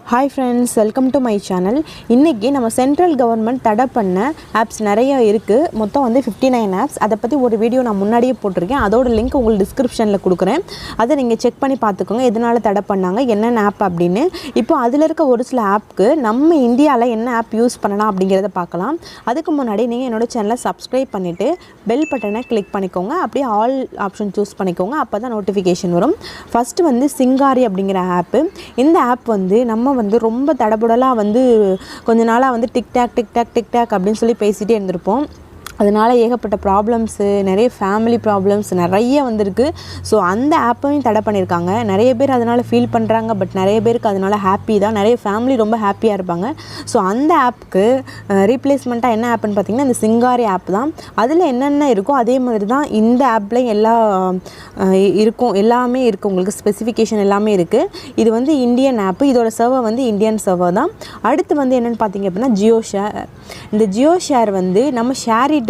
Hi friends, welcome to my channel. இன்னைக்கு நம்ம central government தடை பண்ண ஆப்ஸ் நிறைய இருக்கு. மொத்தம் வந்து 59 ஆப்ஸ். அத பத்தி ஒரு வீடியோ நான் முன்னாடியே போட்டுருக்கேன். அதோட லிங்க் உங்களுக்கு டிஸ்கிரிப்ஷன்ல கொடுக்கிறேன். அதை நீங்க செக் பண்ணி பார்த்துக்கோங்க. எதனால தடை பண்ணாங்க, என்னென்ன ஆப் அப்படினு. இப்போ அதுல இருக்க ஒரு சில ஆப்க்கு நம்ம இந்தியால என்ன ஆப் யூஸ் பண்ணலாம் அப்படிங்கறத பார்க்கலாம். அதுக்கு முன்னாடி நீங்க என்னோட சேனலை சப்ஸ்கிரைப் பண்ணிட்டு பெல் பட்டனை கிளிக் பண்ணிக்கோங்க. அப்படியே ஆல் ஆப்ஷன் சூஸ் பண்ணிக்கோங்க. அப்பதான் நோட்டிஃபிகேஷன் வரும். ஃபர்ஸ்ட் வந்து சிங்காரி அப்படிங்கற ஆப். இந்த ஆப் வந்து நம்ம வந்து ரொம்ப தடபுடலா வந்து கொஞ்ச நாளா வந்து டிக் டாக் அப்படினு சொல்லி பேசிட்டே இருந்திருப்போம். அதனால ஏகப்பட்ட ப்ராப்ளம்ஸ், நிறைய ஃபேமிலி ப்ராப்ளம்ஸ் நிறைய வந்திருக்கு. ஸோ அந்த ஆப்பையும் தடை பண்ணியிருக்காங்க. நிறைய பேர் அதனால் ஃபீல் பண்ணுறாங்க. பட் நிறைய பேருக்கு அதனால் ஹாப்பி தான். நிறைய ஃபேமிலி ரொம்ப ஹாப்பியாக இருப்பாங்க. ஸோ அந்த ஆப்புக்கு ரீப்ளேஸ்மெண்ட்டாக என்ன ஆப்னு பார்த்தீங்கன்னா இந்த சிங்காரி ஆப் தான். அதில் என்னென்ன இருக்கோ அதே மாதிரி தான் இந்த ஆப்லேயும் இருக்கும். எல்லாமே இருக்குது. உங்களுக்கு ஸ்பெசிஃபிகேஷன் எல்லாமே இருக்குது. இது வந்து இந்தியன் ஆப். இதோட சர்வர் வந்து இந்தியன் சர்வர் தான். அடுத்து வந்து என்னென்னு பார்த்தீங்க அப்படின்னா ஜியோ ஷேர். இந்த ஜியோ ஷேர் வந்து நம்ம ஷேரிட்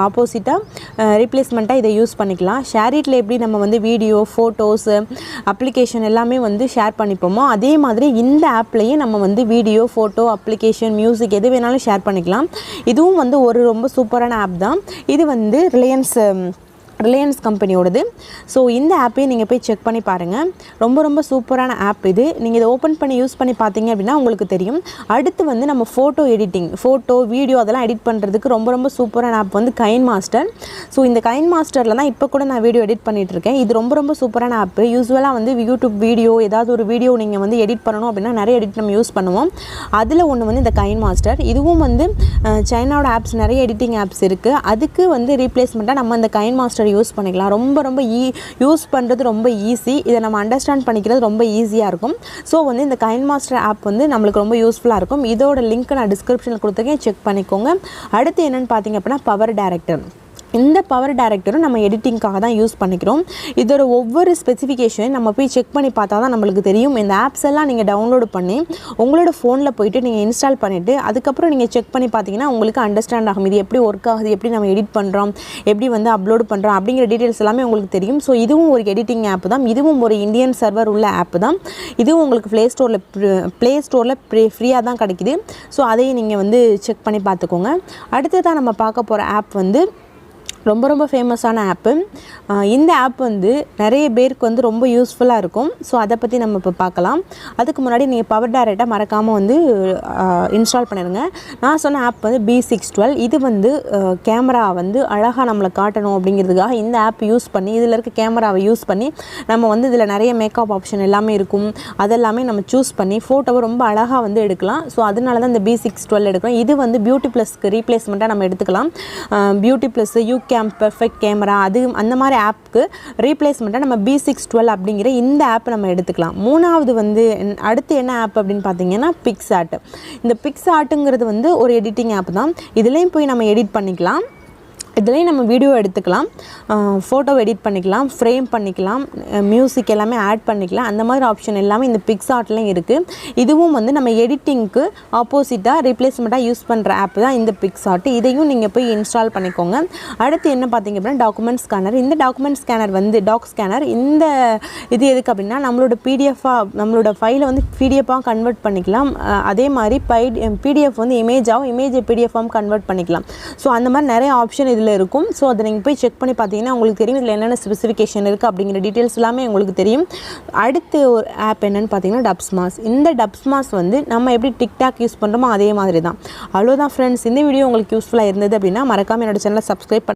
ஆப்போசிட்டாக ரீப்ளேஸ்மெண்ட்டாக இதை யூஸ் பண்ணிக்கலாம். ஷேரிட்டில் எப்படி நம்ம வந்து வீடியோ, ஃபோட்டோஸு, அப்ளிகேஷன் எல்லாமே வந்து ஷேர் பண்ணிப்போமோ அதே மாதிரி இந்த ஆப்லேயும் நம்ம வந்து வீடியோ, ஃபோட்டோ, அப்ளிகேஷன், மியூசிக் எது வேணாலும் ஷேர் பண்ணிக்கலாம். இதுவும் வந்து ஒரு ரொம்ப சூப்பரான ஆப் தான். இது வந்து ரிலையன்ஸ் கம்பெனியோடது. ஸோ இந்த ஆப்பையும் நீங்கள் போய் செக் பண்ணி பாருங்கள். ரொம்ப சூப்பரான ஆப் இது. நீங்கள் இதை ஓப்பன் பண்ணி யூஸ் பண்ணி பார்த்தீங்க அப்படின்னா உங்களுக்கு தெரியும். அடுத்து வந்து நம்ம ஃபோட்டோ எடிட்டிங், ஃபோட்டோ, வீடியோ அதெல்லாம் எடிட் பண்ணுறதுக்கு ரொம்ப சூப்பரான ஆப் வந்து கைன்மாஸ்டர். ஸோ இந்த கைன்மாஸ்டரில் தான் இப்போ கூட நான் வீடியோ எடிட் பண்ணிகிட்டு இருக்கேன். இது ரொம்ப சூப்பரான ஆப். யூஸ்வலாக வந்து யூடியூப் வீடியோ, ஏதாவது ஒரு வீடியோ நீங்கள் வந்து எடிட் பண்ணணும் அப்படின்னா நிறைய எடிட் நம்ம யூஸ் பண்ணுவோம். அதில் ஒன்று வந்து இந்த கைன்மாஸ்டர். இதுவும் வந்து சைனாவோட ஆப்ஸ், நிறைய எடிட்டிங் ஆப்ஸ் இருக்குது. அதுக்கு வந்து ரீப்ளேஸ்மெண்ட்டாக நம்ம இந்த கைன்மாஸ்டர் யூஸ் பண்ணிக்கலாம். ரொம்ப யூஸ் பண்ணுறது ரொம்ப ஈஸி. இதை நம்ம அண்டர்ஸ்டாண்ட் பண்ணிக்கிறது ரொம்ப ஈஸியாக இருக்கும். ஸோ வந்து இந்த கைன்மாஸ்டர் ஆப் வந்து நம்மளுக்கு ரொம்ப யூஸ்ஃபுல்லாக இருக்கும். இதோட லிங்க் நான் டிஸ்கிரிப்ஷனில் கொடுத்துருக்கேன், செக் பண்ணிக்கோங்க. அடுத்து என்னென்னு பார்த்தீங்க அப்படின்னா பவர் டைரக்டர். இந்த பவர் டைரக்டரும் நம்ம எடிட்டிங்காக தான் யூஸ் பண்ணிக்கிறோம். இதோட ஒவ்வொரு ஸ்பெசிஃபிகேஷன் நம்ம போய் செக் பண்ணி பார்த்தா தான் நம்மளுக்கு தெரியும். இந்த ஆப்ஸ் எல்லாம் நீங்கள் டவுன்லோட் பண்ணி உங்களோட ஃபோனில் போயிட்டு நீங்கள் இன்ஸ்டால் பண்ணிவிட்டு அதுக்கப்புறம் நீங்கள் செக் பண்ணி பார்த்தீங்கன்னா உங்களுக்கு அண்டர்ஸ்டாண்ட் ஆகும். இது எப்படி ஒர்க் ஆகுது, எப்படி நம்ம எடிட் பண்ணுறோம், எப்படி வந்து அப்லோட் பண்ணுறோம் அப்படிங்கிற டீட்டெயில்ஸ் எல்லாமே உங்களுக்கு தெரியும். ஸோ இதுவும் ஒரு எடிட்டிங் ஆப் தான். இதுவும் ஒரு இந்தியன் சர்வர் உள்ள ஆப் தான். இதுவும் உங்களுக்கு ப்ளே ஸ்டோரில் ஃப்ரீயாக தான் கிடைக்குது. ஸோ அதையும் நீங்கள் வந்து செக் பண்ணி பார்த்துக்கோங்க. அடுத்ததான் நம்ம பார்க்க போகிற ஆப் வந்து ரொம்ப ஃபேமஸான ஆப்பு. இந்த ஆப் வந்து நிறைய பேருக்கு வந்து ரொம்ப யூஸ்ஃபுல்லாக இருக்கும். ஸோ அதை பற்றி நம்ம இப்போ பார்க்கலாம். அதுக்கு முன்னாடி நீங்கள் பவர் டைரக்டாக மறக்காமல் வந்து இன்ஸ்டால் பண்ணிடுங்க. நான் சொன்ன ஆப் வந்து B612. இது வந்து கேமரா வந்து அழகாக நம்மளை காட்டணும் அப்படிங்கிறதுக்காக இந்த ஆப் யூஸ் பண்ணி, இதில் இருக்க கேமராவை யூஸ் பண்ணி நம்ம வந்து இதில் நிறைய மேக்கப் ஆப்ஷன் எல்லாமே இருக்கும். அதெல்லாமே நம்ம சூஸ் பண்ணி ஃபோட்டோவை ரொம்ப அழகாக வந்து எடுக்கலாம். ஸோ அதனால தான் இந்த B612 எடுக்கலாம். இது வந்து பியூட்டி ப்ளஸ்க்கு ரீப்ளேஸ்மெண்ட்டாக நம்ம எடுத்துக்கலாம். பியூட்டி ப்ளஸ், பெர்ஃபெக்ட் கேமரா, அது அந்த மாதிரி ஆப்புக்கு ரீப்ளேஸ்மெண்ட்டாக நம்ம B612 அப்படிங்கிற இந்த ஆப் நம்ம எடுத்துக்கலாம். மூணாவது வந்து அடுத்து என்ன ஆப் அப்படின்னு பார்த்தீங்கன்னா பிக்சார்ட். இந்த பிக்சார்ட்டுங்கிறது வந்து ஒரு எடிட்டிங் ஆப் தான். இதுலேயும் போய் நம்ம எடிட் பண்ணிக்கலாம். இதுலேயும் நம்ம வீடியோ எடுத்துக்கலாம், ஃபோட்டோ எடிட் பண்ணிக்கலாம், ஃப்ரேம் பண்ணிக்கலாம், மியூசிக் எல்லாமே ஆட் பண்ணிக்கலாம். அந்த மாதிரி ஆப்ஷன் எல்லாமே இந்த பிக்சார்ட்லேயும் இருக்குது. இதுவும் வந்து நம்ம எடிட்டிங்க்கு ஆப்போசிட்டாக ரீப்ளேஸ்மெண்ட்டாக யூஸ் பண்ணுற ஆப் தான் இந்த பிக்சார்ட். இதையும் நீங்கள் போய் இன்ஸ்டால் பண்ணிக்கோங்க. அடுத்து என்ன பார்த்தீங்க அப்படின்னா டாக்குமெண்ட் ஸ்கேனர். இந்த டாக்குமெண்ட் ஸ்கேனர் வந்து டாக் ஸ்கேனர். இந்த இது எதுக்கு அப்படின்னா நம்மளோட ஃபைலை வந்து பிடிஎஃபாக கன்வெர்ட் பண்ணிக்கலாம். அதே மாதிரி பிடிஎஃப் வந்து இமேஜை பிடிஎஃபாக கன்வெர்ட் பண்ணிக்கலாம். ஸோ அந்த மாதிரி நிறைய ஆப்ஷன் இதில் இருக்கும். ஸோ அதை நீங்கள் போய் செக் பண்ணி பார்த்தீங்கன்னா உங்களுக்கு தெரியும் இதில் என்னென்ன ஸ்பெசிஃபிகேஷன் இருக்குது அப்படிங்கிற டீட்டெயில்ஸ் எல்லாமே உங்களுக்கு தெரியும். அடுத்து ஒரு ஆப் என்னென்னு பார்த்தீங்கன்னா டப்ஸ்மாஷ். இந்த டப்ஸ்மாஷ் வந்து நம்ம எப்படி டிக்டாக் யூஸ் பண்ணுறோமோ அதே மாதிரி தான். அவ்வளோதான் ஃப்ரெண்ட்ஸ். இந்த வீடியோ உங்களுக்கு யூஸ்ஃபுல்லாக இருந்தது அப்படின்னா மறக்காமல் என்னோட சேனலை சப்ஸ்கிரைப்